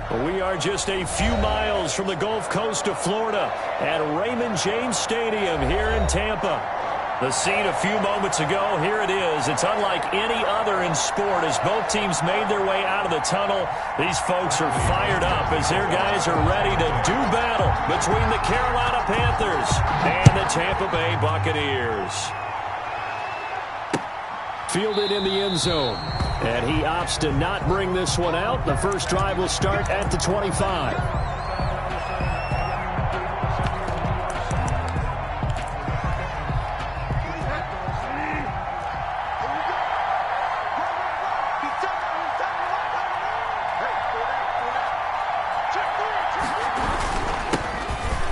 We are just a few miles from the Gulf Coast of Florida at Raymond James Stadium here in Tampa. The scene a few moments ago, here it is. It's unlike any other in sport as both teams made their way out of the tunnel. These folks are fired up as their guys are ready to do battle between the Carolina Panthers and the Tampa Bay Buccaneers. Fielded in the end zone. And he opts to not bring this one out. The first drive will start at the 25.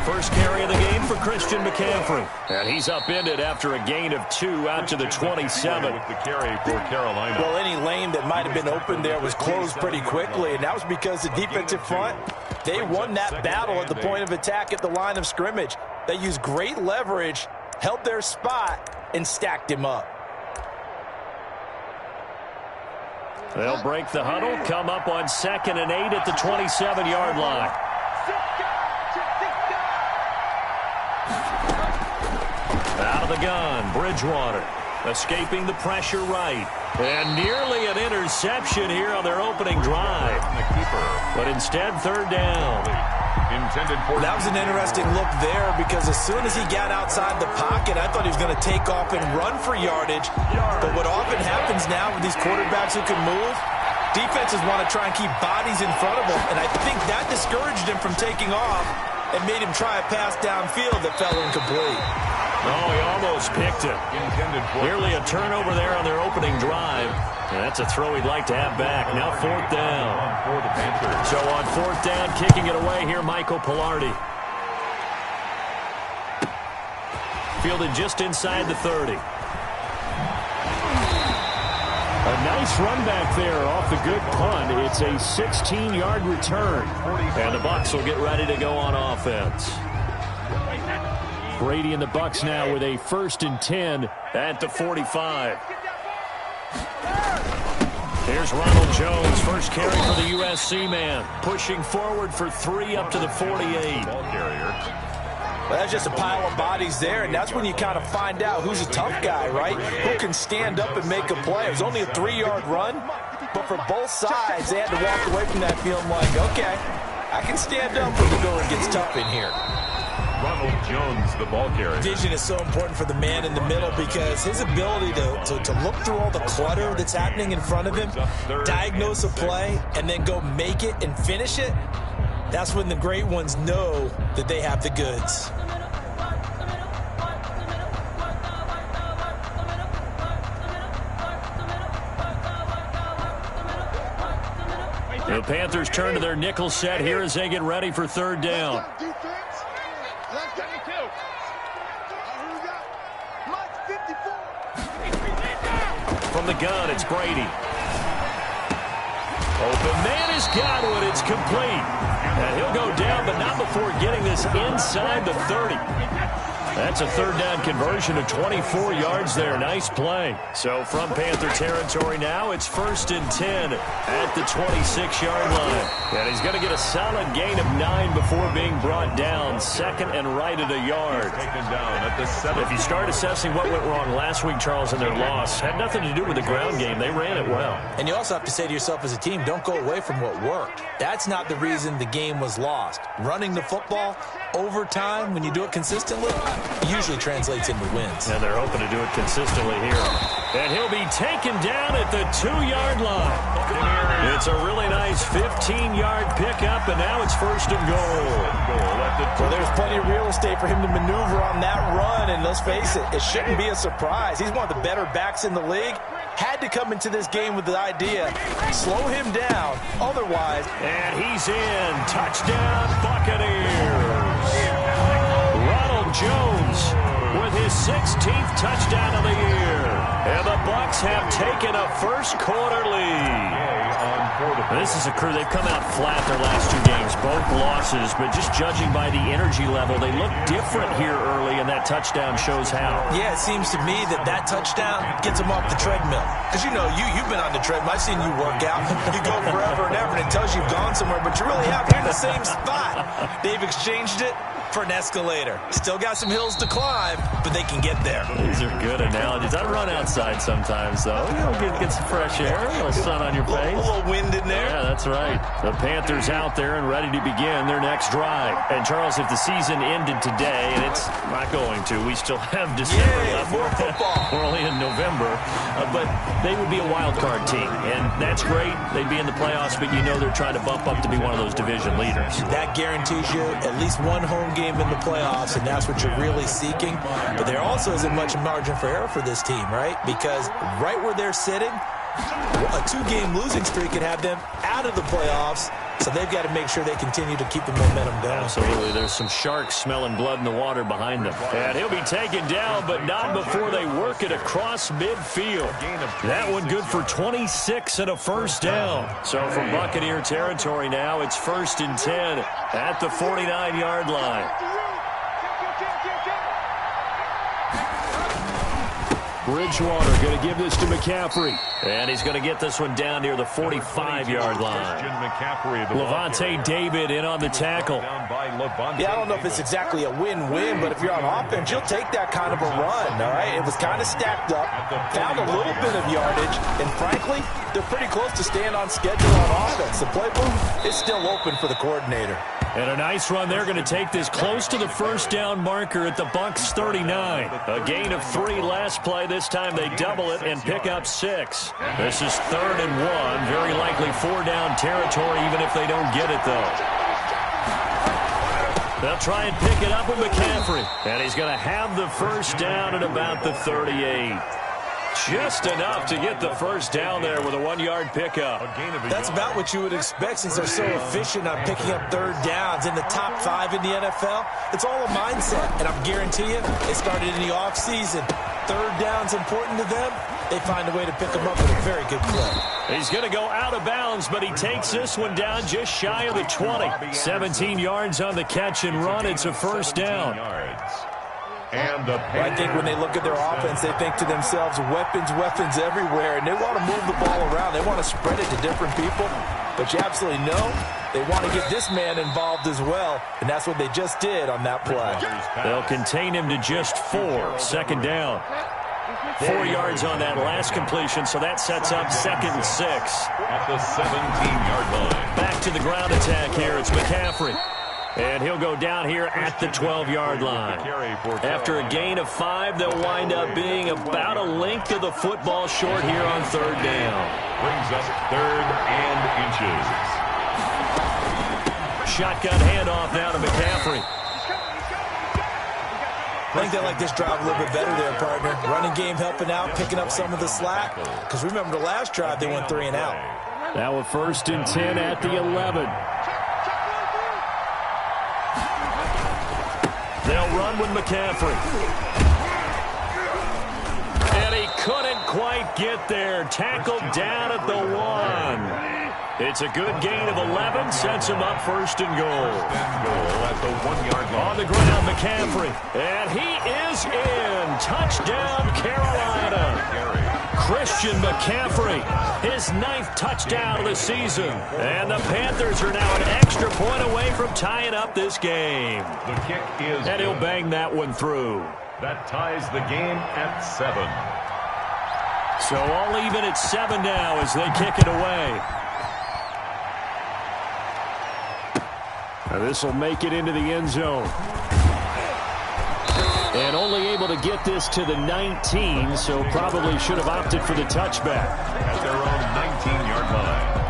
First carry of the game for Christian McCaffrey. And he's upended after a gain of 2 out to the 27. With the carry for Carolina. Well, any lane that might have been open there was closed pretty quickly, and that was because the defensive front, they won that battle at the point of attack at the line of scrimmage. They used great leverage, held their spot, and stacked him up. They'll break the huddle, come up on 2nd and 8 at the 27-yard line. Out of the gun, Bridgewater, escaping the pressure right. And nearly an interception here on their opening drive. But instead, 3rd down. That was an interesting look there because as soon as he got outside the pocket, I thought he was going to take off and run for yardage. But what often happens now with these quarterbacks who can move, defenses want to try and keep bodies in front of them. And I think that discouraged him from taking off and made him try a pass downfield that fell incomplete. Oh, he almost picked it. Nearly a turnover there on their opening drive. And that's a throw he'd like to have back. Now 4th down. So on 4th down, kicking it away here, Michael Palardy. Fielded just inside the 30. A nice run back there off the good punt. It's a 16-yard return. And the Bucs will get ready to go on offense. Brady and the Bucs now with a 1st and 10 at the 45. Here's Ronald Jones, first carry for the USC man, pushing forward for 3 up to the 48. Well, that's just a pile of bodies there, and that's when you kind of find out who's a tough guy, right? Who can stand up and make a play. It was only a 3-yard run, but for both sides, they had to walk away from that feeling like, okay, I can stand up when the going gets tough in here. Ronald Jones, the ball carrier. Vision is so important for the man in the middle because his ability to look through all the clutter that's happening in front of him, diagnose a play, and then go make it and finish it, that's when the great ones know that they have the goods. The Panthers turn to their nickel set here as they get ready for 3rd down. From the gun, it's Brady. Open man is Godwin. It's complete. And he'll go down, but not before getting this inside the 30. That's a 3rd down conversion of 24 yards there. Nice play. So from Panther territory now, it's 1st and 10 at the 26-yard line. And he's going to get a solid gain of 9 before being brought down. 2nd and right at a yard. If you start assessing what went wrong last week, Charles, in their loss, had nothing to do with the ground game. They ran it well. And you also have to say to yourself as a team, don't go away from what worked. That's not the reason the game was lost. Running the football, overtime, when you do it consistently, usually translates into wins. And they're hoping to do it consistently here. And he'll be taken down at the 2-yard line. It's a really nice 15-yard pickup, and now it's 1st and goal. Well, there's plenty of real estate for him to maneuver on that run, and let's face it, it shouldn't be a surprise. He's one of the better backs in the league. Had to come into this game with the idea, slow him down, otherwise. And he's in. Touchdown, Buccaneers. Ronald Jones with his 16th touchdown of the year. And the Bucs have taken a first-quarter lead. This is a crew. They've come out flat their last two games, both losses, but just judging by the energy level, they look different here early, and that touchdown shows how. Yeah, it seems to me that touchdown gets them off the treadmill. Because, you know, you've been on the treadmill. I've seen you work out. You go forever and ever, and it tells you you've gone somewhere, but you really have. You're in the same spot. They've exchanged it for an escalator. Still got some hills to climb, but they can get there. These are good analogies. I run outside sometimes, though. You know, get some fresh air, a little sun on your face. A little wind in there. Yeah, that's right. The Panthers out there and ready to begin their next drive. And, Charles, if the season ended today, and it's not going to, we still have December left. More football. We're only in November. But they would be a wild card team, and that's great. They'd be in the playoffs, but you know they're trying to bump up to be one of those division leaders. That guarantees you at least one home game in the playoffs, and that's what you're really seeking. But there also isn't much margin for error for this team, right? Because right where they're sitting, a two-game losing streak could have them out of the playoffs, so they've got to make sure they continue to keep the momentum going. Absolutely. There's some sharks smelling blood in the water behind them. And he'll be taken down, but not before they work it across midfield. That one good for 26 and a first down. So from Buccaneer territory now, it's 1st and 10 at the 49-yard line. Bridgewater going to give this to McCaffrey. And he's going to get this one down near the 45-yard line. Levante David in on the tackle. Yeah, I don't know if it's exactly a win-win, but if you're on offense, you'll take that kind of a run, all right? It was kind of stacked up, found a little bit of yardage, and frankly, they're pretty close to staying on schedule on offense. The playbook is still open for the coordinator. And a nice run. They're going to take this close to the first down marker at the Bucs 39. A gain of 3 last play. This time they double it and pick up 6. This is 3rd and 1. Very likely 4-down territory, even if they don't get it, though. They'll try and pick it up with McCaffrey. And he's going to have the first down at about the 38. Just enough to get the first down there with a 1-yard pickup. That's about what you would expect since they're so efficient on picking up 3rd downs in the top 5 in the NFL. It's all a mindset, and I'm guaranteeing you, they started in the offseason. 3rd down's important to them. They find a way to pick them up with a very good play. He's going to go out of bounds, but he takes this one down just shy of the 20. 17 yards on the catch and run. It's a first down. I think when they look at their offense, they think to themselves, weapons everywhere, and they want to move the ball around. They want to spread it to different people, but you absolutely know they want to get this man involved as well, and that's what they just did on that play. They'll contain him to just 4. 2nd down. 4 yards on that last completion, so that sets up 2nd and 6. At the 17-yard line. Back to the ground attack here. It's McCaffrey. And he'll go down here at the 12-yard line. After a gain of 5, they'll wind up being about a length of the football short here on 3rd down. Brings up 3rd and inches. Shotgun handoff now to McCaffrey. I think they like this drive a little bit better there, partner. Running game helping out, picking up some of the slack. Because remember the last drive, they went 3 and out. Now a 1st and 10 at the 11. They'll run with McCaffrey. And he couldn't quite get there. Tackled down at the 1. It's a good gain of 11. Sets him up 1st and goal. At the 1-yard line. On the ground, McCaffrey. And he is in. Touchdown, Carolina. Christian McCaffrey, his 9th touchdown of the season. And the Panthers are now an extra point away from tying up this game. The kick is And he'll bang that one through. That ties the game at 7. So all even at 7 now as they kick it away. This will make it into the end zone. And only able to get this to the 19, so probably should have opted for the touchback. At their own 19-yard line.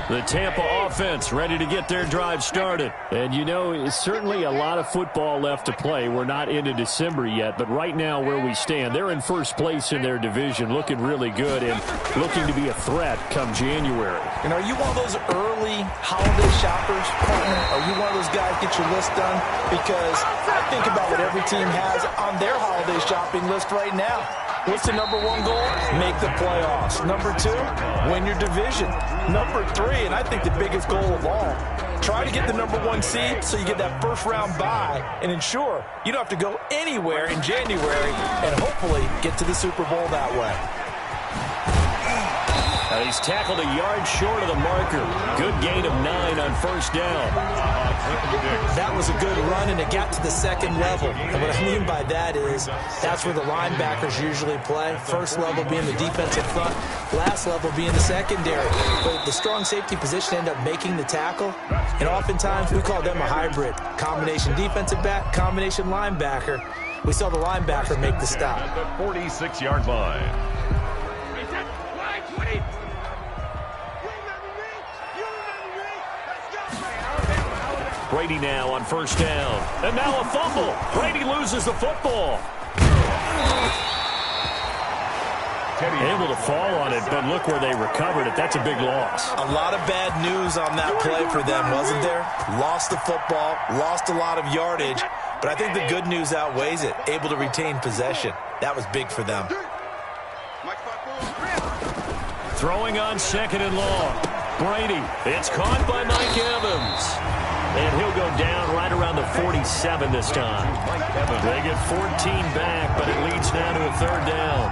The Tampa offense ready to get their drive started. And, you know, it's certainly a lot of football left to play. We're not into December yet, but right now where we stand, they're in first place in their division, looking really good and looking to be a threat come January. And are you one of those early holiday shoppers, partner? Are you one of those guys get your list done? Because I think about what every team has on their holiday shopping list right now. What's the number one goal? Make the playoffs. Number two, win your division. Number three, and I think the biggest goal of all, try to get the number one seed so you get that first round bye and ensure you don't have to go anywhere in January and hopefully get to the Super Bowl that way. He's tackled a yard short of the marker. Good gain of 9 on first down. That was a good run, and it got to the second level. And what I mean by that is that's where the linebackers usually play. First level being the defensive front, last level being the secondary. But the strong safety position ended up making the tackle, and oftentimes we call them a hybrid. Combination defensive back, combination linebacker. We saw the linebacker make the stop. At the 46-yard line. Brady now on first down. And now a fumble. Brady loses the football. Able to fall on it, but look where they recovered it. That's a big loss. A lot of bad news on that play for them, wasn't there? Lost the football, lost a lot of yardage, but I think the good news outweighs it. Able to retain possession. That was big for them. Throwing on second and long. Brady. It's caught by Mike Evans. And he'll go down right around the 47 this time. They get 14 back, but it leads now to a third down.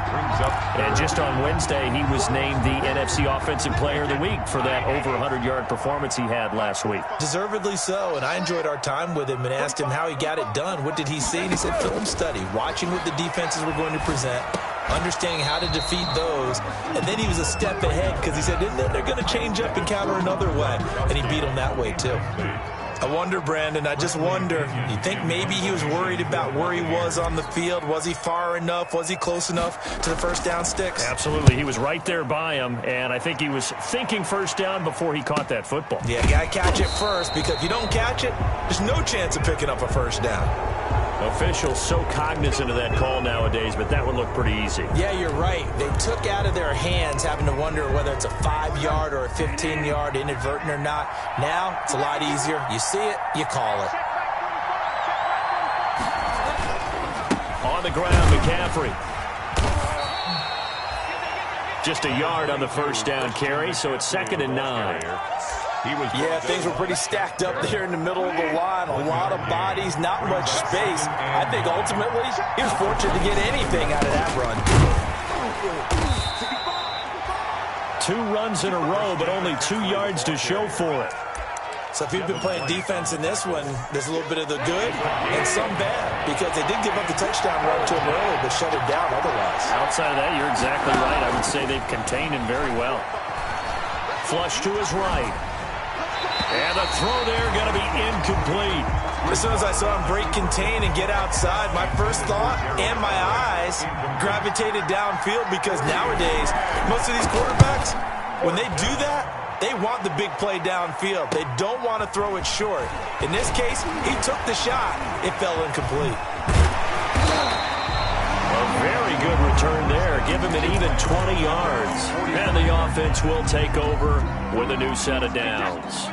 And just on Wednesday, he was named the NFC Offensive Player of the Week for that over 100-yard performance he had last week. Deservedly so, and I enjoyed our time with him and asked him how he got it done. What did he see? And he said film study, watching what the defenses were going to present, understanding how to defeat those, and then he was a step ahead because he said, they're going to change up and counter another way, and he beat them that way too. I wonder, Brandon, I just wonder, you think maybe he was worried about where he was on the field? Was he far enough? Was he close enough to the first down sticks? Absolutely. He was right there by him, and I think he was thinking first down before he caught that football. Yeah, got to catch it first, because if you don't catch it, there's no chance of picking up a first down. Officials so cognizant of that call nowadays, but that would look pretty easy. Yeah, you're right. They took out of their hands having to wonder whether it's a 5-yard or a 15-yard inadvertent or not. Now, it's a lot easier. You see it, you call it. On the ground, McCaffrey. Just a yard on the first down carry, so it's 2nd and 9. Yeah, things were pretty stacked up there in the middle of the line. A lot of bodies, not much space. I think ultimately he was fortunate to get anything out of that run. 2 runs in a row, but only 2 yards to show for it. So if you've been playing defense in this one, there's a little bit of the good and some bad, because they did give up the touchdown run to him early, but shut it down otherwise. Outside of that, you're exactly right. I would say they've contained him very well. Flush to his right. And the throw there going to be incomplete. As soon as I saw him break contain and get outside, my first thought and my eyes gravitated downfield, because nowadays, most of these quarterbacks, when they do that, they want the big play downfield. They don't want to throw it short. In this case, he took the shot. It fell incomplete. A very good return there. Give him an even 20 yards. And the offense will take over with a new set of downs.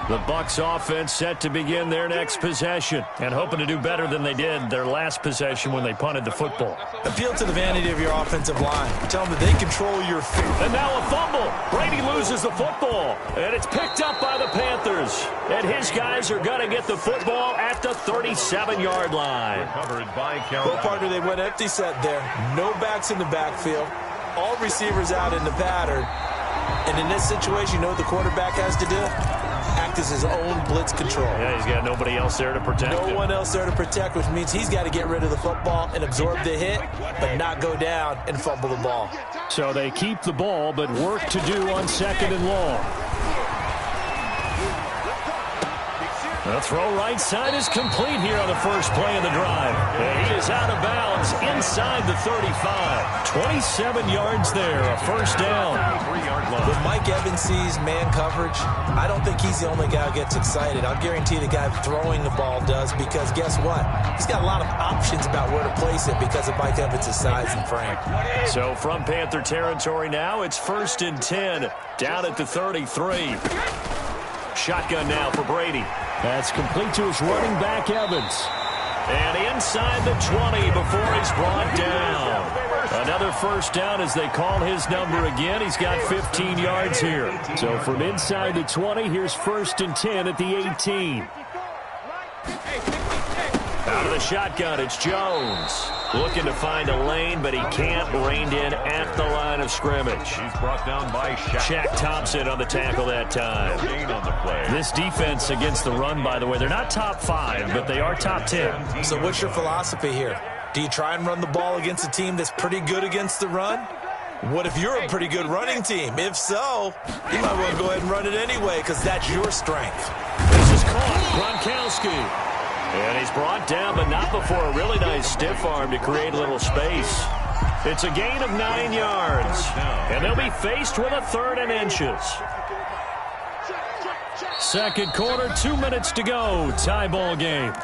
The Bucs offense set to begin their next possession and hoping to do better than they did their last possession when they punted the football. Appeal to the vanity of your offensive line. Tell them that they control your feet. And now a fumble. Brady loses the football, and it's picked up by the Panthers. And his guys are going to get the football at the 37-yard line. Covered by Well, partner, they went empty set there. No backs in the backfield. All receivers out in the pattern. And in this situation, you know what the quarterback has to do? Act as his own blitz control. Yeah, he's got nobody else there to protect him. No one else there to protect, which means he's got to get rid of the football and absorb the hit, but not go down and fumble the ball. So they keep the ball, but work to do on 2nd and long. The throw right side is complete here on the first play of the drive. And he is out of bounds inside the 35. 27 yards there, a first down. When Mike Evans sees man coverage, I don't think he's the only guy who gets excited. I'll guarantee the guy throwing the ball does, because guess what? He's got a lot of options about where to place it because of Mike Evans' size and frame. So from Panther territory now, it's 1st and 10, down at the 33. shotgun now for Brady. That's complete to his running back, Evans. And inside the 20 before he's brought down. Another first down as they call his number again. He's got 15 yards here. So from inside the 20, here's 1st and 10 at the 18. Out of the shotgun, it's Jones. Looking to find a lane, but he can't. Reined in at the line of scrimmage. He's brought down by Shaq Thompson on the tackle that time. Gain on the play. This defense against the run, by the way, they're not top 5, but they are top 10. So what's your philosophy here? Do you try and run the ball against a team that's pretty good against the run? What if you're a pretty good running team? If so, you might want to go ahead and run it anyway because that's your strength. This is caught. Gronkowski. And he's brought down, but not before a really nice stiff arm to create a little space. It's a gain of 9 yards. And they'll be faced with a 3rd and inches. Second quarter, 2 minutes to go. Tie ball game.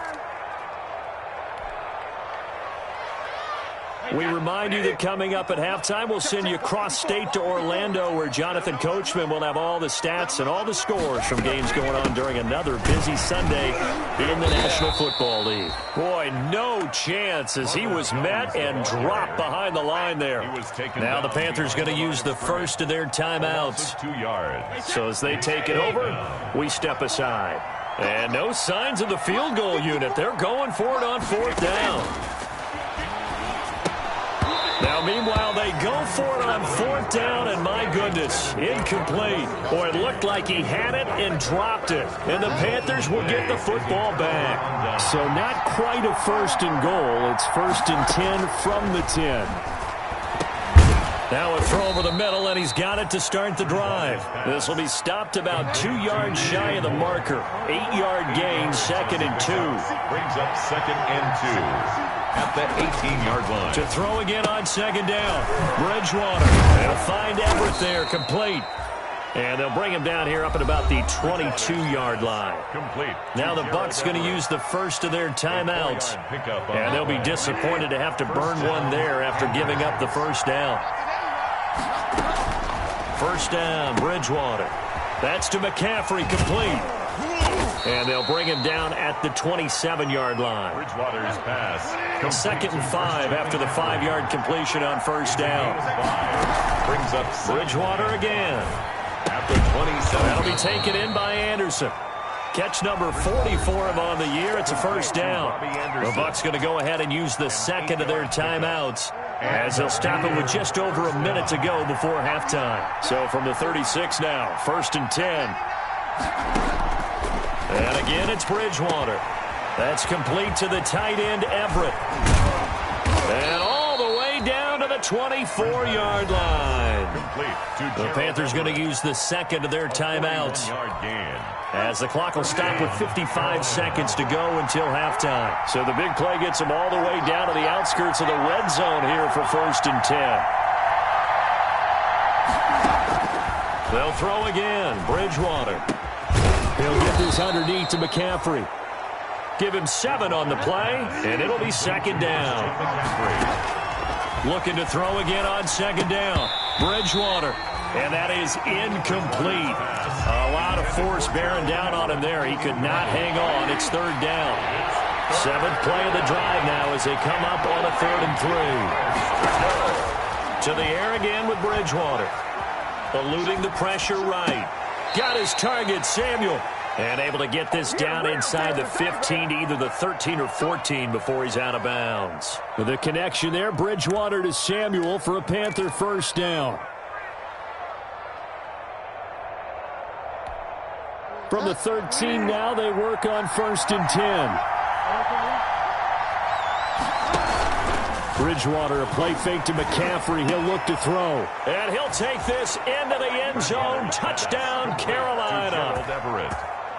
We remind you that coming up at halftime, we'll send you cross-state to Orlando, where Jonathan Coachman will have all the stats and all the scores from games going on during another busy Sunday in the National Football League. Boy, no chance as he was met and dropped behind the line there. Now the Panthers going to use the first of their timeouts. 2 yards. So as they take it over, we step aside. And no signs of the field goal unit. They're going for it on 4th down. Now, meanwhile, they go for it on 4th down, and my goodness, incomplete. Boy, it looked like he had it and dropped it, and the Panthers will get the football back. So not quite a 1st and goal. It's 1st and 10 from the 10. Now a throw over the middle, and he's got it to start the drive. This will be stopped about 2 yards shy of the marker. 8-yard gain, 2nd and 2. Brings up 2nd and 2. At the 18-yard line. To throw again on 2nd down. Bridgewater. They'll find Everett there, complete. And they'll bring him down here up at about the 22-yard line. Complete. Now the Bucs going to use the first of their timeouts. And they'll be disappointed to have to burn one there after giving up the first down. First down, Bridgewater. That's to McCaffrey, complete. And they'll bring him down at the 27-yard line. Bridgewater's pass. 2nd and 5 after the 5-yard completion on first down. Brings up Bridgewater again. At the 27. That'll be taken in by Anderson. Catch number 40 for him on the year. It's a first down. The Bucs going to go ahead and use the second of their timeouts as they'll stop it with just over a minute to go before halftime. So from the 36 now, 1st and 10. And again, it's Bridgewater. That's complete to the tight end, Everett. And all the way down to the 24-yard line. The Panthers going to use the second of their timeouts as the clock will stop with 55 seconds to go until halftime. So the big play gets them all the way down to the outskirts of the red zone here for 1st and 10. They'll throw again. Bridgewater. He'll get this underneath to McCaffrey. Give him 7 on the play, and it'll be 2nd down. Looking to throw again on 2nd down. Bridgewater, and that is incomplete. A lot of force bearing down on him there. He could not hang on. It's 3rd down. 7th play of the drive now as they come up on a 3rd and 3. To the air again with Bridgewater. Eluding the pressure right. Got his target, Samuel. And able to get this down inside the 15 to either the 13 or 14 before he's out of bounds. With a connection there, Bridgewater to Samuel for a Panther first down. From the 13 now, they work on 1st and 10. Bridgewater, a play fake to McCaffrey. He'll look to throw. And he'll take this into the end zone. Touchdown, Carolina. Gerald Everett.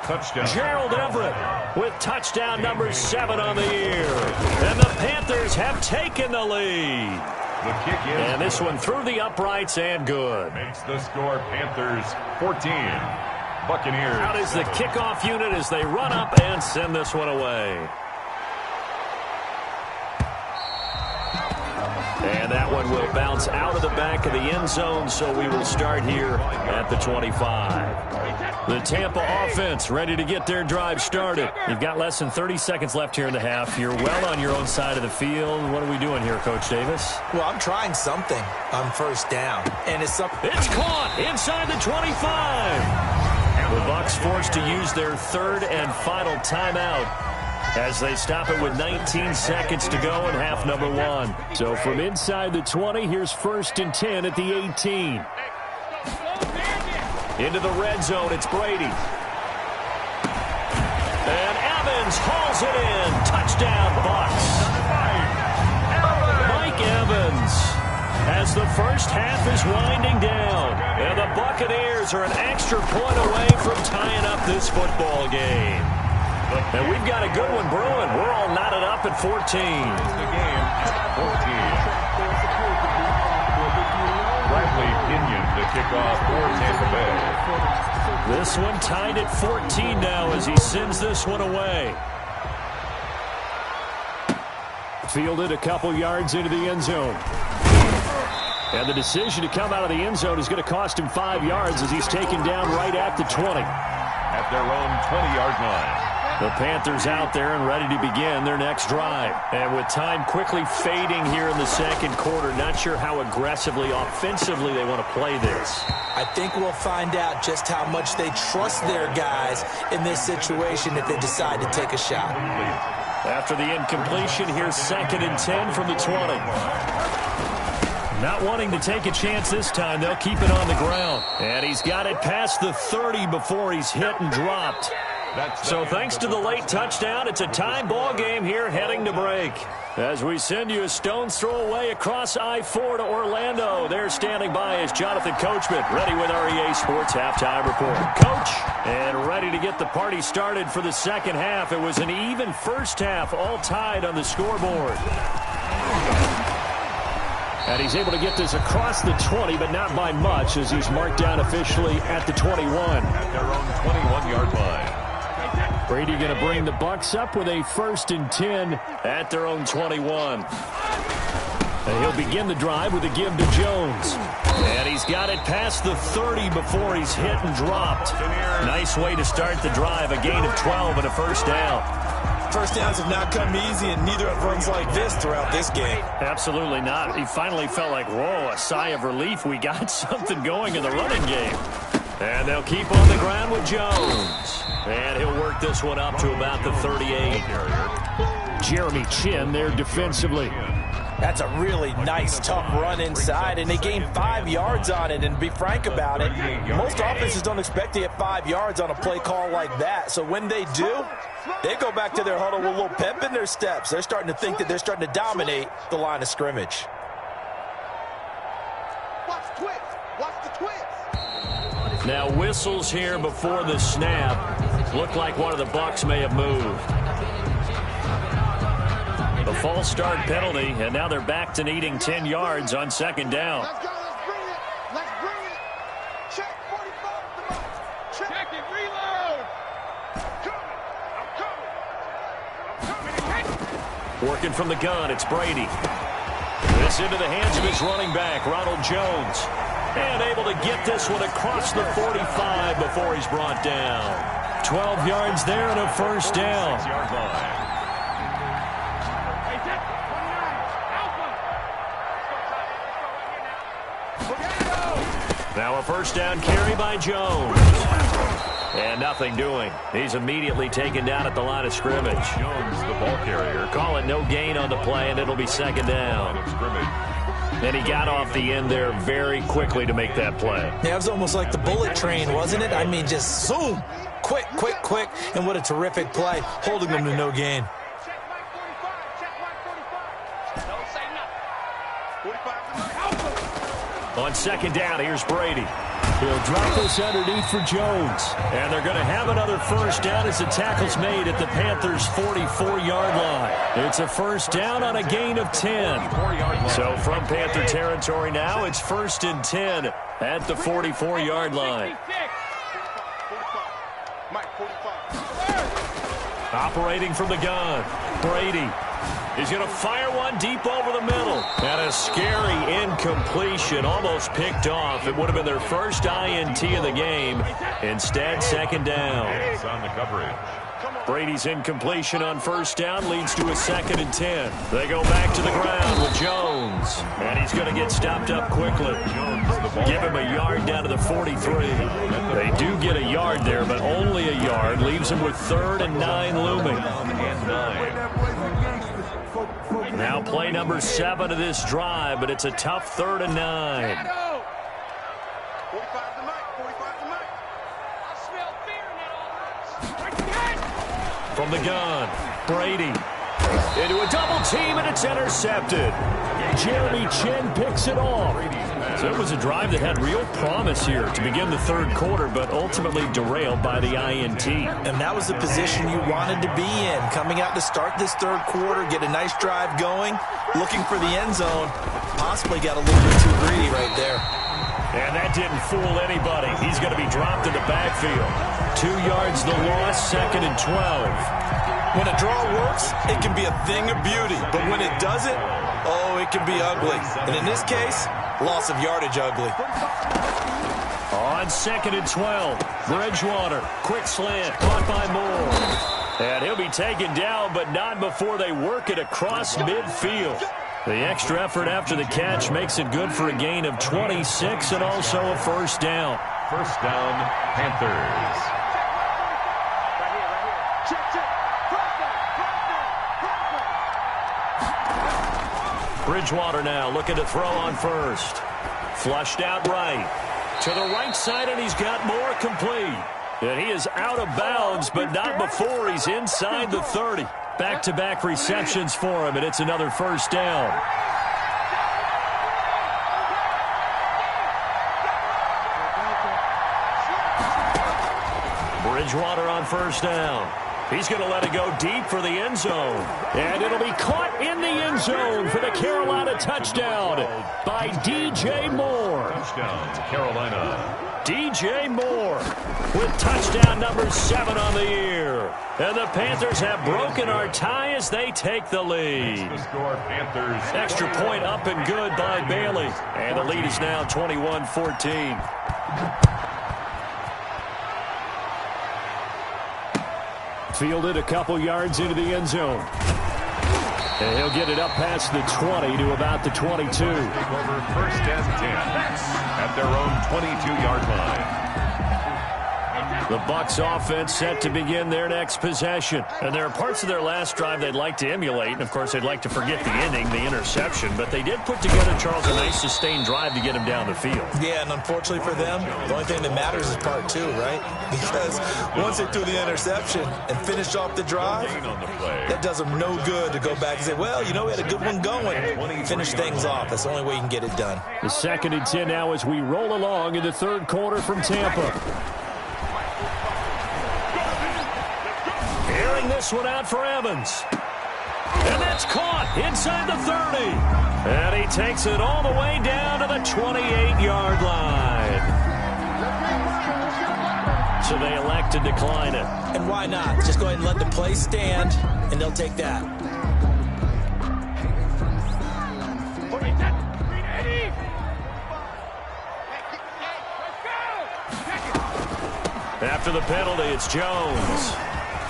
Touchdown. Gerald Everett with touchdown number 7 on the year. And the Panthers have taken the lead. The kick is and this one through the uprights and good. Makes the score Panthers 14. Buccaneers. Out is the kickoff unit as they run up and send this one away. And that one will bounce out of the back of the end zone, so we will start here at the 25. The Tampa offense ready to get their drive started. You've got less than 30 seconds left here in the half. You're well on your own side of the field. What are we doing here, Coach Davis? Well, I'm trying something on first down, and it's caught inside the 25. The Bucs forced to use their third and final timeout as they stop it with 19 seconds to go in half number one. So from inside the 20, here's 1st and 10 at the 18. Into the red zone, it's Brady. And Evans hauls it in. Touchdown, Bucs. Mike Evans, as the first half is winding down. And the Buccaneers are an extra point away from tying up this football game. And we've got a good one brewing. We're all knotted up at 14. The game at 14. Bradley Pinion to kick off for Tampa Bay. This one tied at 14 now as he sends this one away. Fielded a couple yards into the end zone. And the decision to come out of the end zone is going to cost him 5 yards as he's taken down right at the 20. At their own 20-yard line. The Panthers out there and ready to begin their next drive. And with time quickly fading here in the second quarter, not sure how aggressively, offensively they want to play this. I think we'll find out just how much they trust their guys in this situation if they decide to take a shot. After the incompletion, here's 2nd and 10 from the 20. Not wanting to take a chance this time, they'll keep it on the ground. And he's got it past the 30 before he's hit and dropped. So thanks to the late touchdown, it's a tie ball game here heading to break. As we send you a stone's throw away across I-4 to Orlando. There standing by is Jonathan Coachman, ready with our EA Sports Halftime Report. Coach, and ready to get the party started for the second half. It was an even first half, all tied on the scoreboard. And he's able to get this across the 20, but not by much as he's marked down officially at the 21. At their own 21-yard line. Brady going to bring the Bucs up with a 1st and 10 at their own 21. And he'll begin the drive with a give to Jones. And he's got it past the 30 before he's hit and dropped. Nice way to start the drive, a gain of 12 and a first down. First downs have not come easy, and neither have runs like this throughout this game. Absolutely not. He finally felt like, whoa, a sigh of relief. We got something going in the running game. And they'll keep on the ground with Jones. And he'll work this one up to about the 38. Jeremy Chin there defensively. That's a really nice, tough run inside, and they gained 5 yards on it. And to be frank about it, most offenses don't expect to get 5 yards on a play call like that. So when they do, they go back to their huddle with a little pep in their steps. They're starting to think that they're starting to dominate the line of scrimmage. Watch the twist. Watch the twist. Now whistles here before the snap. Looked like one of the Bucs may have moved. The false start penalty, and now they're back to needing 10 yards on 2nd down. Let's go. Let's bring it. Let's bring it. Check 45. Check it. Reload. I'm coming. Working from the gun, it's Brady. This into the hands of his running back, Ronald Jones. And able to get this one across the 45 before he's brought down. 12 yards there and a first down. 6-yard line. Now a first down carry by Jones. And nothing doing. He's immediately taken down at the line of scrimmage. Jones, the ball carrier. Call it no gain on the play, and it'll be 2nd down. Line of scrimmage. And he got off the end there very quickly to make that play. Yeah, it was almost like the bullet train, wasn't it? I mean, just zoom. Quick, quick, quick. And what a terrific play, holding them to no gain. Check Mike 45. Check Mike 45. Don't say nothing. 45. On 2nd down, here's Brady. He'll drop this underneath for Jones. And they're going to have another first down as the tackle's made at the Panthers' 44-yard line. It's a first down on a gain of 10. So from Panther territory now, it's 1st and 10 at the 44-yard line. 45. Mike 45. Operating from the gun, Brady. He's going to fire one deep over the middle. And a scary incompletion, almost picked off. It would have been their first INT of the game. Instead, second down. It's on the coverage. Brady's incompletion on first down leads to a 2nd and 10. They go back to the ground with Jones. And he's going to get stopped up quickly. Give him a yard down to the 43. They do get a yard there, but only a yard. Leaves him with 3rd and 9 looming. Now play number 7 of this drive, but it's a tough 3rd and 9. 45 to Mike. 45 to Mike. I smell fear in that. From the gun, Brady into a double team, and it's intercepted. Jeremy Chinn picks it off. So it was a drive that had real promise here to begin the 3rd quarter, but ultimately derailed by the INT. And that was the position you wanted to be in. Coming out to start this 3rd quarter, get a nice drive going, looking for the end zone. Possibly got a little bit too greedy right there. And that didn't fool anybody. He's going to be dropped in the backfield. 2 yards the loss, 2nd and 12. When a draw works, it can be a thing of beauty. But when it doesn't, oh, it can be ugly. And in this case, loss of yardage ugly. On 2nd and 12, Bridgewater, quick slant, caught by Moore. And he'll be taken down, but not before they work it across midfield. The extra effort after the catch makes it good for a gain of 26 and also a 1st down. 1st down, Panthers. Bridgewater now looking to throw on 1st. Flushed out right. To the right side, and he's got Moore complete. And he is out of bounds, but not before he's inside the 30. Back-to-back receptions for him, and it's another 1st down. Bridgewater on 1st down. He's going to let it go deep for the end zone. And it'll be caught in the end zone for the Carolina touchdown by DJ Moore. Touchdown, Carolina. DJ Moore with touchdown number 7 on the year. And the Panthers have broken our tie as they take the lead. The score, Panthers. Extra point up and good by Bailey. And the lead is now 21-14. Fielded a couple yards into the end zone. And he'll get it up past the 20 to about the 22. Take over 1st and 10 at their own 22-yard line. The Bucs offense set to begin their next possession. And there are parts of their last drive they'd like to emulate. And, of course, they'd like to forget the ending, the interception. But they did put together, Charles, a nice sustained drive to get him down the field. Yeah, and unfortunately for them, the only thing that matters is part 2, right? Because once they threw the interception and finished off the drive, that does them no good to go back and say, well, you know, we had a good one going. Finish things off. That's the only way you can get it done. The 2nd and 10 now as we roll along in the 3rd quarter from Tampa. Airing this one out for Evans. And that's caught inside the 30. And he takes it all the way down to the 28-yard line. So they elect to decline it. And why not? Just go ahead and let the play stand, and they'll take that. After the penalty, it's Jones.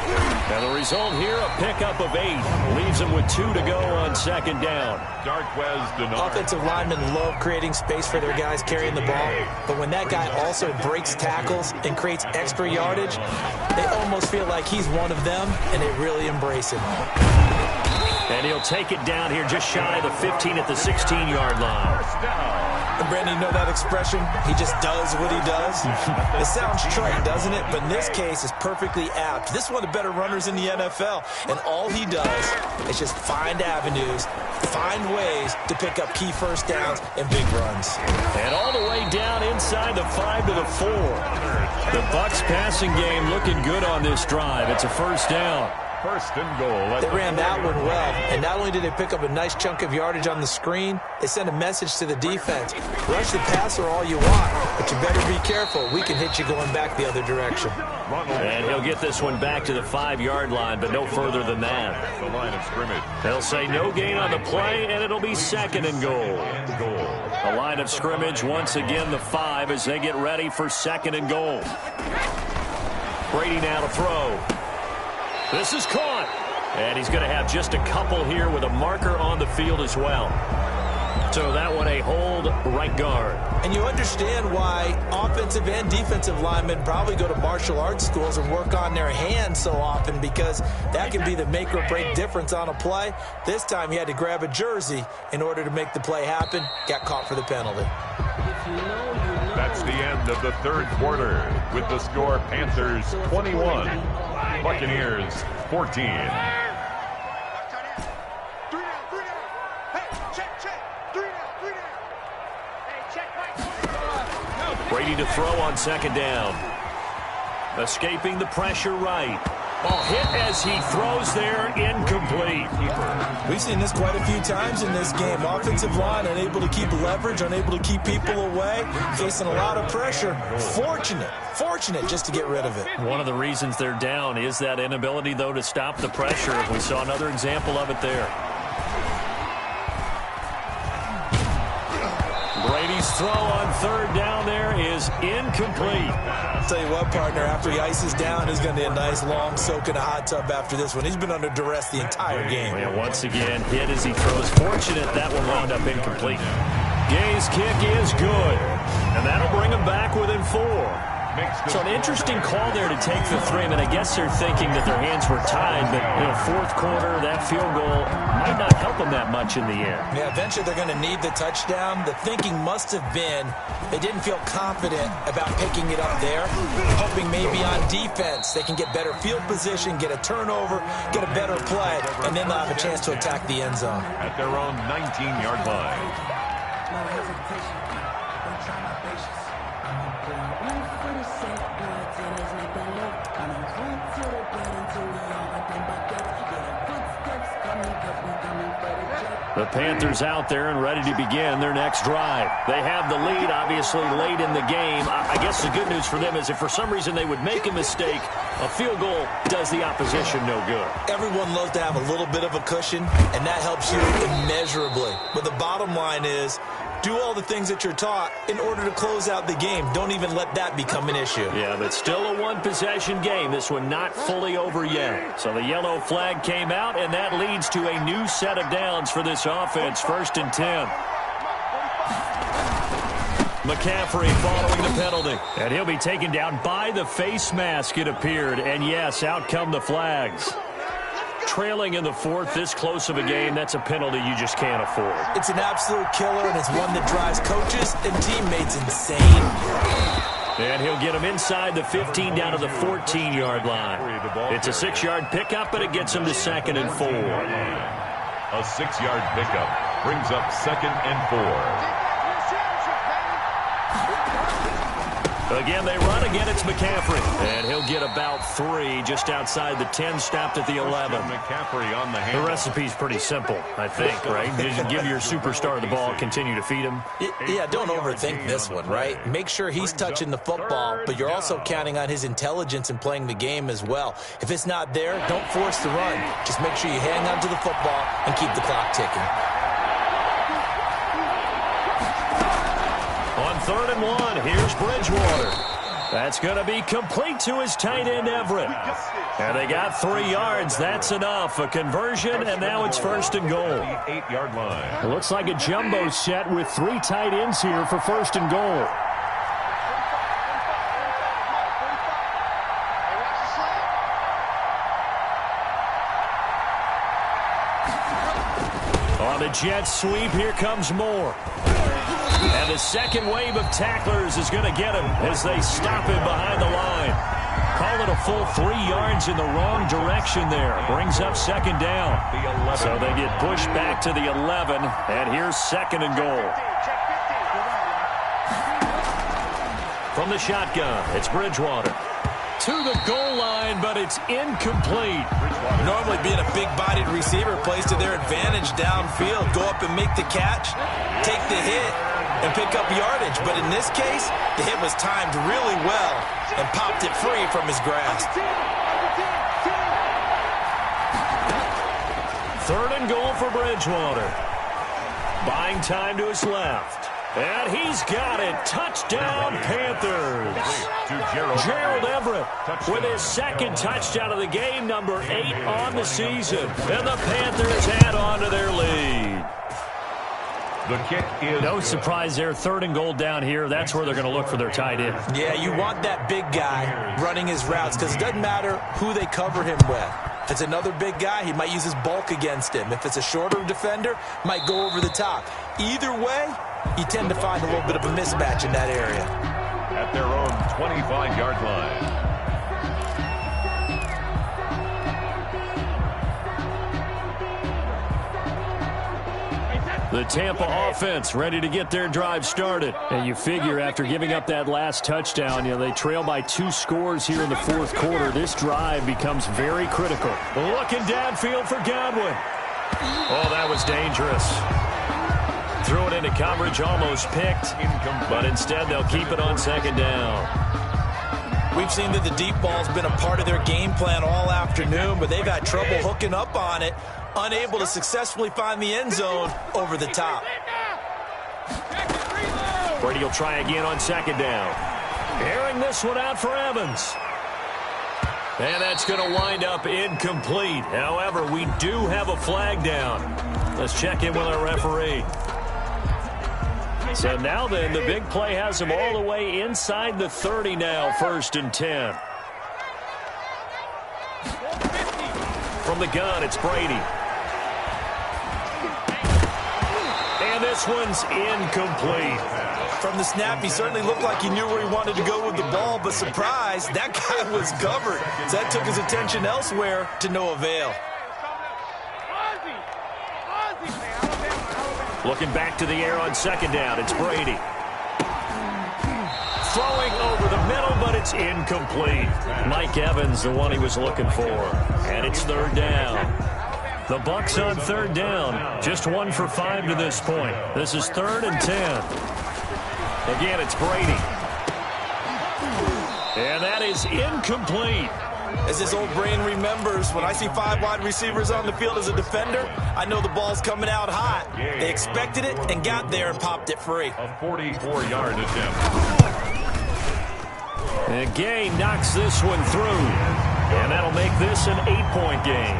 And the result here, a pickup of 8. Leaves him with 2 to go on 2nd down. Darquez Dennard. Offensive linemen love creating space for their guys carrying the ball. But when that guy also breaks tackles and creates extra yardage, they almost feel like he's one of them, and they really embrace him. And he'll take it down here just shy of the 15 at the 16-yard line. And Brandon, you know that expression? He just does what he does. It sounds trite, doesn't it? But in this case, it's perfectly apt. This is one of the better runners in the NFL. And all he does is just find avenues, find ways to pick up key 1st downs and big runs. And all the way down inside the 5 to the 4. The Bucs passing game looking good on this drive. It's a 1st down. 1st and goal. They ran that one well, and not only did they pick up a nice chunk of yardage on the screen, they sent a message to the defense. Rush the passer all you want, but But you better be careful. We can hit you going back the other direction. And he'll get this one back to the 5-yard line, but no further than that. The line of scrimmage. They'll say no gain on the play, and it'll be 2nd and goal. The line of scrimmage once again the 5 as they get ready for 2nd and goal. Brady now to throw. This is caught. And he's going to have just a couple here with a marker on the field as well. So that one a hold right guard. And you understand why offensive and defensive linemen probably go to martial arts schools and work on their hands so often, because that can be the make or break difference on a play. This time he had to grab a jersey in order to make the play happen. Got caught for the penalty. That's the end of the 3rd quarter with the score Panthers 21, Buccaneers 14. Brady to throw on 2nd down. Escaping the pressure right. Ball hit as he throws there, incomplete. We've seen this quite a few times in this game. Offensive line unable to keep leverage, unable to keep people away, facing a lot of pressure. Fortunate just to get rid of it. One of the reasons they're down is that inability, though, to stop the pressure. We saw another example of it there. Brady's throw on 3rd down there is incomplete. I'll tell you what, partner, after he ices down, he's going to be a nice long soak in a hot tub after this one. He's been under duress the entire game. And once again, hit as he throws. Fortunate that one wound up incomplete. Gay's kick is good, and that'll bring him back within 4. So an interesting call there to take the 3. I mean, I guess they're thinking that their hands were tied, but 4th quarter, that field goal might not help them that much in the end. Yeah, eventually they're going to need the touchdown. The thinking must have been they didn't feel confident about picking it up there, hoping maybe on defense they can get better field position, get a turnover, get a better play, and then they'll have a chance to attack the end zone. At their own 19-yard line. The Panthers out there and ready to begin their next drive. They have the lead, obviously, late in the game. I guess the good news for them is if for some reason they would make a mistake, a field goal does the opposition no good. Everyone loves to have a little bit of a cushion, and that helps you immeasurably. But the bottom line is, do all the things that you're taught in order to close out the game. Don't even let that become an issue. Yeah, but still a one-possession game. This one not fully over yet. So the yellow flag came out, and that leads to a new set of downs for this offense. 1st and 10. McCaffrey following the penalty. And he'll be taken down by the face mask, it appeared. And yes, out come the flags. Trailing in the 4th, this close of a game, that's a penalty you just can't afford. It's an absolute killer, and it's one that drives coaches and teammates insane. And he'll get him inside the 15 down to the 14-yard line. It's a 6-yard pickup, but it gets him to 2nd and 4. A 6-yard pickup brings up 2nd and 4. Again, they run. Again, it's McCaffrey. And he'll get about 3 just outside the 10, stopped at the 11. McCaffrey on the handle. The recipe's pretty simple, I think, right? You give your superstar the ball, continue to feed him. Yeah, don't overthink this one, right? Make sure he's touching the football, but you're also counting on his intelligence in playing the game as well. If it's not there, don't force the run. Just make sure you hang on to the football and keep the clock ticking. On 3rd and 1, here's Bridgewater. That's going to be complete to his tight end, Everett. And they got 3 yards. That's enough. A conversion, and now it's 1st and goal. 8-yard line. It looks like a jumbo set with 3 tight ends here for 1st and goal. On the Jets sweep, here comes Moore. And the second wave of tacklers is going to get him as they stop him behind the line. Call it a full 3 yards in the wrong direction there. Brings up 2nd down. So they get pushed back to the 11, and here's 2nd and goal. From the shotgun, it's Bridgewater. To the goal line, but it's incomplete. Normally being a big-bodied receiver plays to their advantage downfield. Go up and make the catch, take the hit, and pick up yardage. But in this case, the hit was timed really well and popped it free from his grasp. 3rd and goal for Bridgewater. Buying time to his left. And he's got it. Touchdown, Panthers. Gerald Everett with his 2nd touchdown of the game, number 8 on the season. And the Panthers add on to their lead. The kick is no surprise there. 3rd and goal down here. That's where they're going to look for their tight end. Yeah, you want that big guy running his routes because it doesn't matter who they cover him with. If it's another big guy, he might use his bulk against him. If it's a shorter defender, might go over the top. Either way, you tend to find a little bit of a mismatch in that area. At their own 25-yard line. The Tampa offense ready to get their drive started. And you figure after giving up that last touchdown, they trail by 2 scores here in the 4th quarter. This drive becomes very critical. Looking downfield for Godwin. Oh, that was dangerous. Threw it into coverage, almost picked, but instead they'll keep it on 2nd down. We've seen that the deep ball's been a part of their game plan all afternoon, but they've had trouble hooking up on it, unable to successfully find the end zone over the top. Brady will try again on 2nd down. Airing this one out for Evans. And that's going to wind up incomplete. However, we do have a flag down. Let's check in with our referee. So now then, the big play has him all the way inside the 30 now, 1st and 10. From the gun, it's Brady. And this one's incomplete. From the snap, he certainly looked like he knew where he wanted to go with the ball, but surprise, that guy was covered. So that took his attention elsewhere to no avail. Looking back to the air on 2nd down, it's Brady. Throwing over the middle, but it's incomplete. Mike Evans, the one he was looking for. And it's 3rd down. The Bucs on 3rd down. Just 1 for 5 to this point. This is 3rd and 10. Again, it's Brady. And that is incomplete. As his old brain remembers, when I see 5 wide receivers on the field as a defender, I know the ball's coming out hot. They expected it and got there and popped it free. A 44-yard attempt. And Gay knocks this one through. And that'll make this an 8-point game.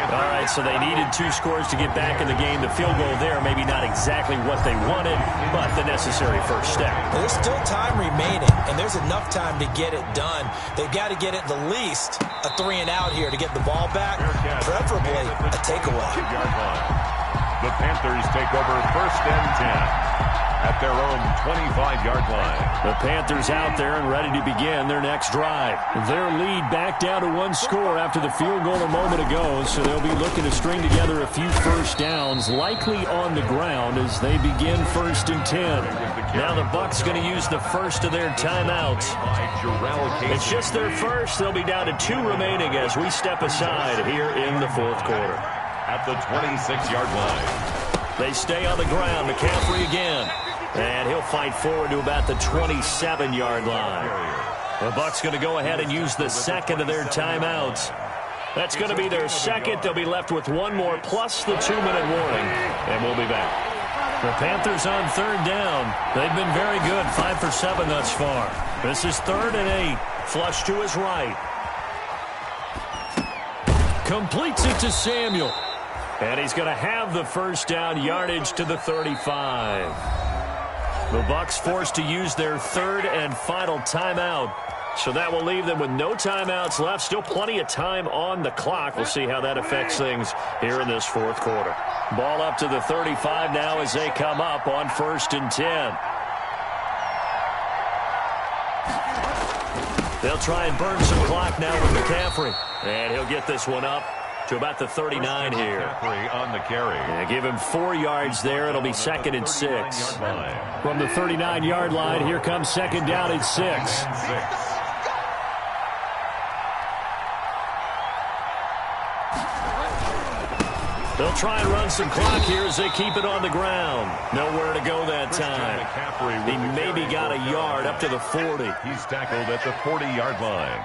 All right, so they needed 2 scores to get back in the game. The field goal there, maybe not exactly what they wanted, but the necessary first step. There's still time remaining, and there's enough time to get it done. They've got to get at the least a 3-and-out here to get the ball back, preferably a takeaway. The Panthers take over 1st and 10. At their own 25-yard line. The Panthers out there and ready to begin their next drive. Their lead back down to 1 score after the field goal a moment ago, so they'll be looking to string together a few first downs, likely on the ground as they begin 1st and 10. Now the Bucs going to use the first of their timeouts. It's just their first. They'll be down to 2 remaining as we step aside here in the 4th quarter. At the 26-yard line. They stay on the ground. McCaffrey again. And he'll fight forward to about the 27-yard line. The Bucs going to go ahead and use the 2nd of their timeouts. That's going to be their 2nd. They'll be left with 1 more plus the 2-minute warning. And we'll be back. The Panthers on 3rd down. They've been very good. 5 for 7 thus far. This is 3rd and 8. Flush to his right. Completes it to Samuel. And he's going to have the first down, yardage to the 35. The Bucs forced to use their 3rd and final timeout. So that will leave them with no timeouts left. Still plenty of time on the clock. We'll see how that affects things here in this 4th quarter. Ball up to the 35 now as they come up on 1st and 10. They'll try and burn some clock now with McCaffrey. And he'll get this one up to about the 39 here. On the carry. Yeah, give him 4 yards there. It'll be 2nd and 6. From the 39-yard line, here comes 2nd down and 6. They'll try and run some clock here as they keep it on the ground. Nowhere to go that time. He maybe got a yard up to the 40. He's tackled at the 40-yard line.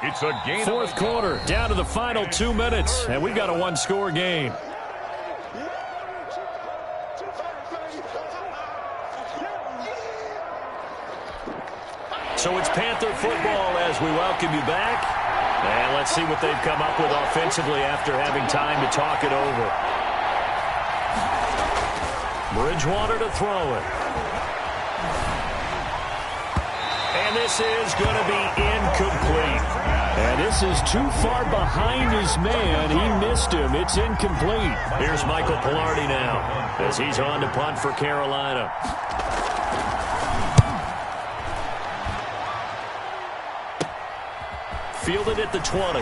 It's a game. Fourth quarter, down to the final 2 minutes, and we've got a one-score game. So it's Panther football as we welcome you back. And let's see what they've come up with offensively after having time to talk it over. Bridgewater to throw it. And this is going to be incomplete. And this is too far behind his man. He missed him. It's incomplete. Here's Michael Palardy now as he's on to punt for Carolina. Fielded at the 20.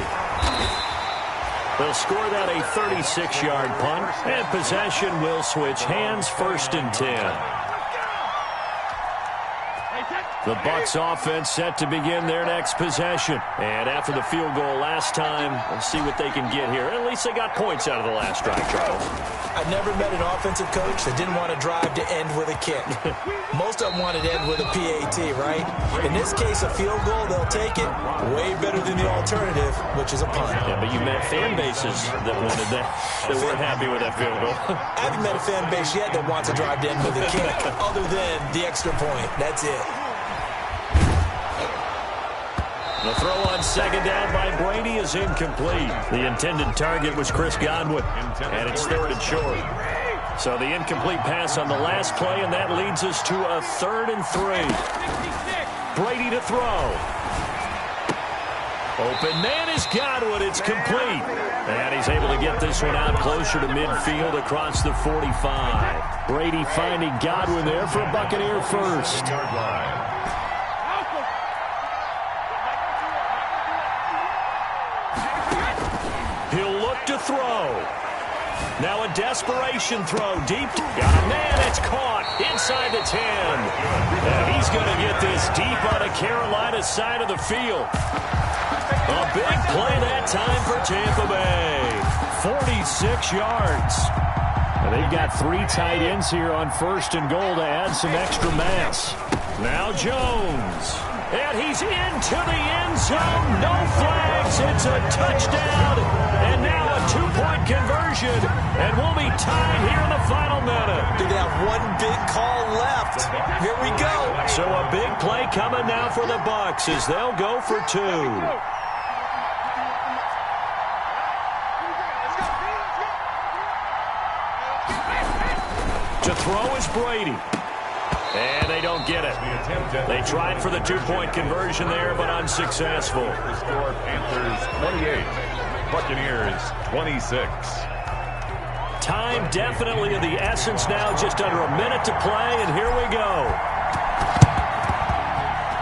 They'll score that a 36-yard punt, and possession will switch hands, 1st and 10. The Bucs offense set to begin their next possession. And after the field goal last time, let's see what they can get here. At least they got points out of the last drive, Charles. I've never met an offensive coach that didn't want to drive to end with a kick. Most of them wanted to end with a PAT, right? In this case, a field goal, they'll take it. Way better than the alternative, which is a punt. Yeah, but you met fan bases that wanted that, that weren't happy with that field goal. I haven't met a fan base yet that wants to drive to end with a kick, other than the extra point. That's it. The throw on 2nd down by Brady is incomplete. The intended target was Chris Godwin, and it's 3rd and short. So the incomplete pass on the last play, and that leads us to a 3rd and 3. Brady to throw. Open man is Godwin. It's complete. And he's able to get this one out closer to midfield across the 45. Brady finding Godwin there for a Buccaneer first. To throw. Now a desperation throw deep. Got a man. It's caught inside the 10. And he's going to get this deep on a Carolina side of the field. A big play that time for Tampa Bay. 46 yards. And they've got 3 tight ends here on 1st and goal to add some extra mass. Now Jones. And he's into the end zone. No flags. It's a touchdown. And now a 2-point conversion. And we'll be tied here in the final minute. They have one big call left. Here we go. So a big play coming now for the Bucs as they'll go for 2. To throw is Brady. And they don't get it. They tried for the 2-point conversion there, but unsuccessful. The score, Panthers 28, Buccaneers 26. Time definitely of the essence now, just under a minute to play, and here we go.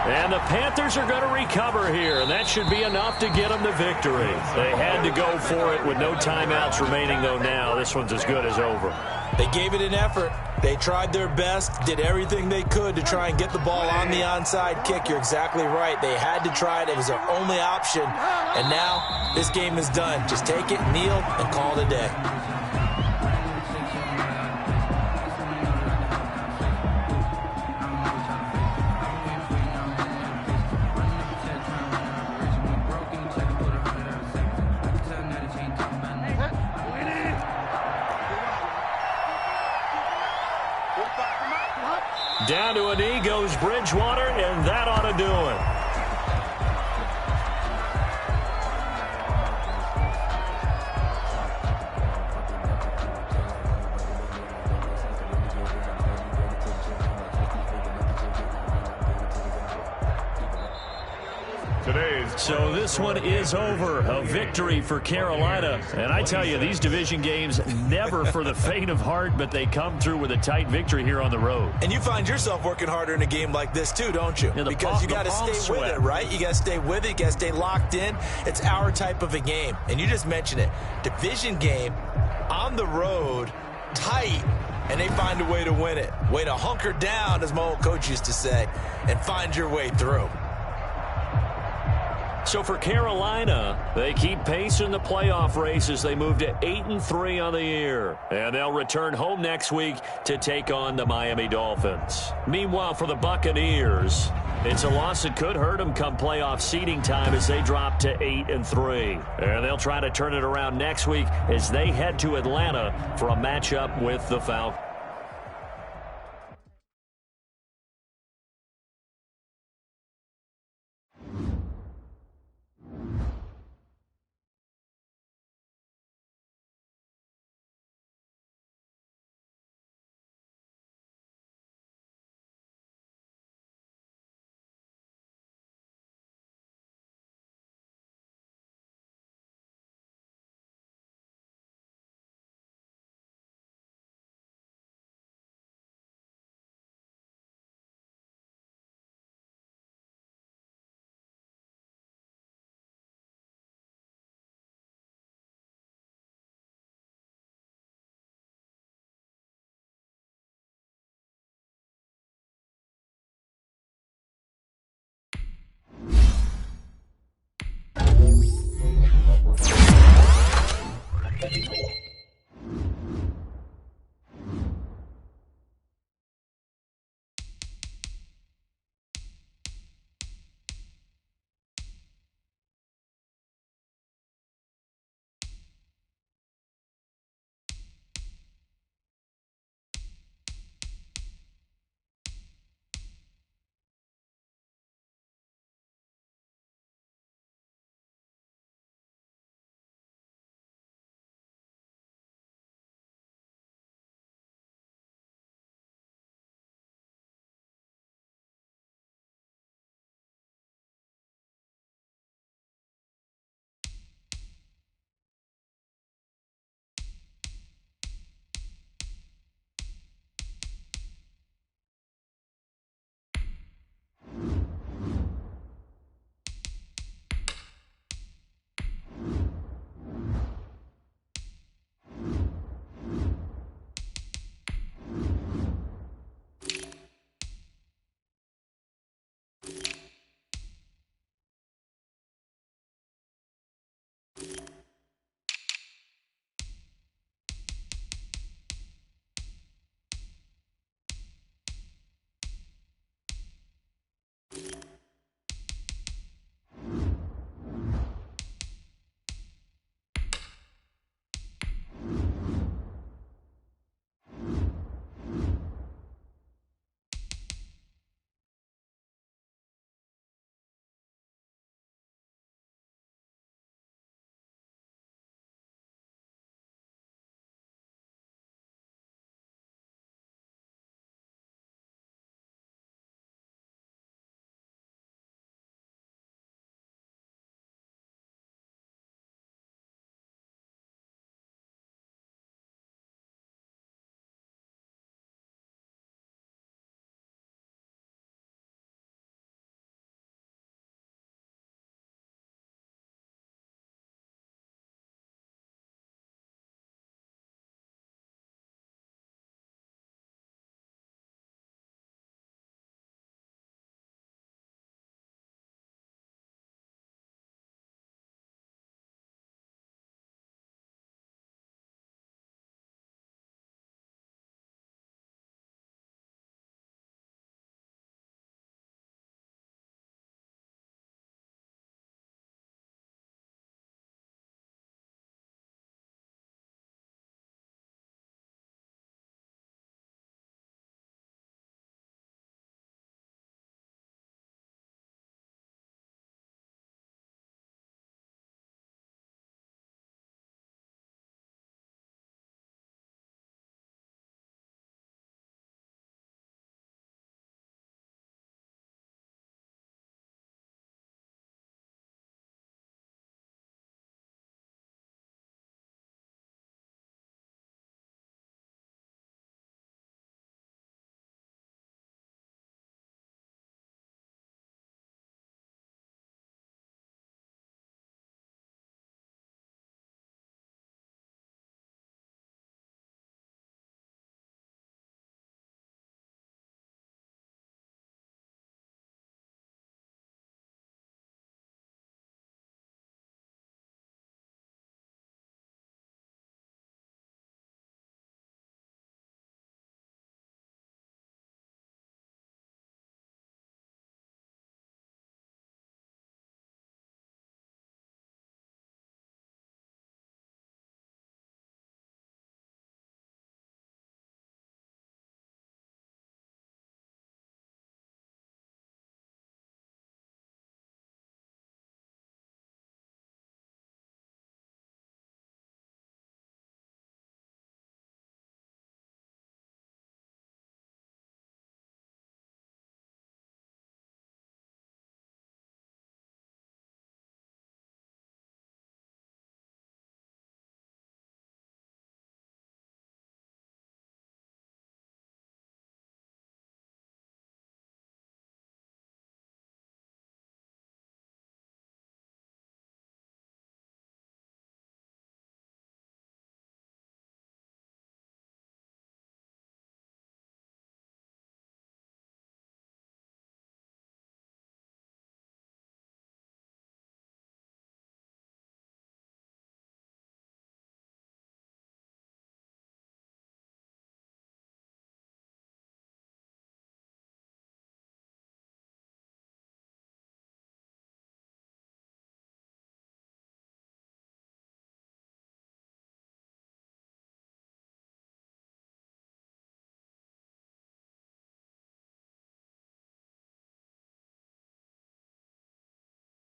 And the Panthers are going to recover here, and that should be enough to get them the victory. They had to go for it with no timeouts remaining, though now. This one's as good as over. They gave it an effort. They tried their best, did everything they could to try and get the ball on the onside kick. You're exactly right. They had to try it. It was their only option. And now this game is done. Just take it, kneel, and call it a day. Down to a knee goes Bridgewater, and that ought to do it. So this one is over. A victory for Carolina. And I tell you, these division games never for the faint of heart, but they come through with a tight victory here on the road. And you find yourself working harder in a game like this too, don't you? Yeah, because you got to stay with it, right? You got to stay with it. You got to stay locked in. It's our type of a game. And you just mentioned it. Division game on the road, tight, and they find a way to win it. Way to hunker down, as my old coach used to say, and find your way through. So for Carolina, they keep pace in the playoff race as they move to 8-3 on the year. And they'll return home next week to take on the Miami Dolphins. Meanwhile, for the Buccaneers, it's a loss that could hurt them come playoff seeding time as they drop to 8-3. And they'll try to turn it around next week as they head to Atlanta for a matchup with the Falcons.